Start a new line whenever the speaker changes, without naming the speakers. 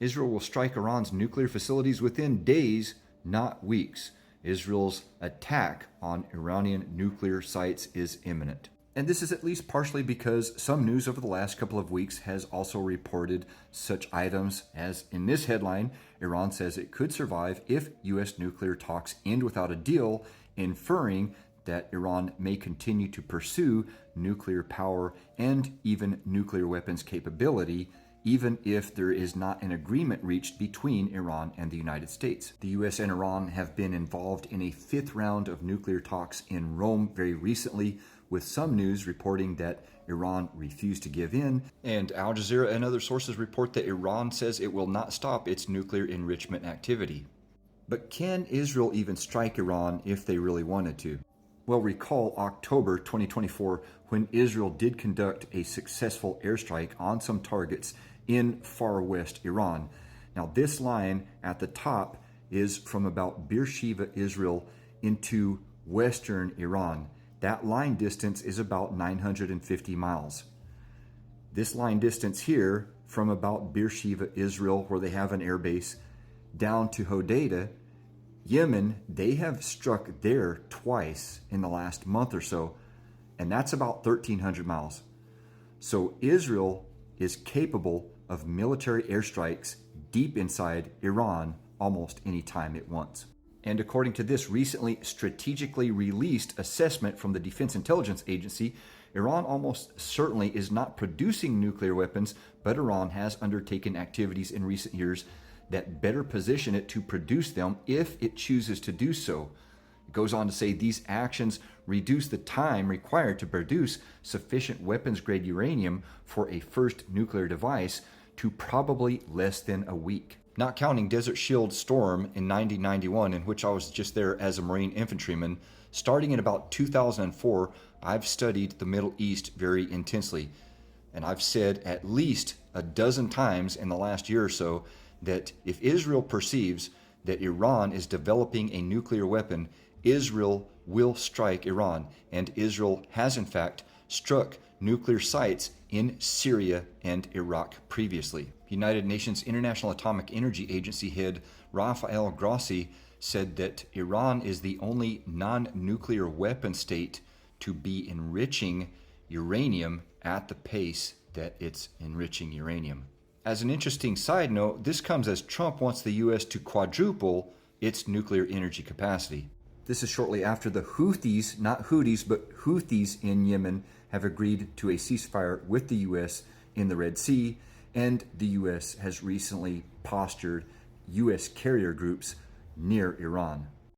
Israel will strike Iran's nuclear facilities within days, not weeks. Israel's attack on Iranian nuclear sites is imminent. And this is at least partially because some news over the last couple of weeks has also reported such items as, in this headline, Iran says it could survive if U.S. nuclear talks end without a deal, inferring that Iran may continue to pursue nuclear power and even nuclear weapons capability, even if there is not an agreement reached between Iran and the United States. The US and Iran have been involved in a fifth round of nuclear talks in Rome very recently, with some news reporting that Iran refused to give in, and Al Jazeera and other sources report that Iran says it will not stop its nuclear enrichment activity. But can Israel even strike Iran if they really wanted to? Well, recall October 2024 when Israel did conduct a successful airstrike on some targets in far west Iran. Now, this line at the top is from about Beersheba, Israel, into western Iran. That line distance is about 950 miles. This line distance here from about Beersheba, Israel, where they have an airbase, down to Hodeidah, Yemen, they have struck there twice in the last month or so, and that's about 1,300 miles. So Israel is capable of military airstrikes deep inside Iran almost any time it wants. And according to this recently strategically released assessment from the Defense Intelligence Agency, Iran almost certainly is not producing nuclear weapons, but Iran has undertaken activities in recent years that better position it to produce them if it chooses to do so. It goes on to say these actions reduce the time required to produce sufficient weapons-grade uranium for a first nuclear device to probably less than a week. Not counting Desert Shield Storm in 1991, in which I was just there as a Marine infantryman, starting in about 2004, I've studied the Middle East very intensely. And I've said at least a dozen times in the last year or so that if Israel perceives that Iran is developing a nuclear weapon, Israel will strike Iran. And Israel has in fact struck nuclear sites in Syria and Iraq previously. United Nations International Atomic Energy Agency head Rafael Grossi said that Iran is the only non-nuclear weapon state to be enriching uranium at the pace that it's enriching uranium. As an interesting side note, this comes as Trump wants the U.S. to quadruple its nuclear energy capacity. This is shortly after the Houthis, not Houthis, but Houthis in Yemen have agreed to a ceasefire with the U.S. in the Red Sea, and the U.S. has recently postured U.S. carrier groups near Iran.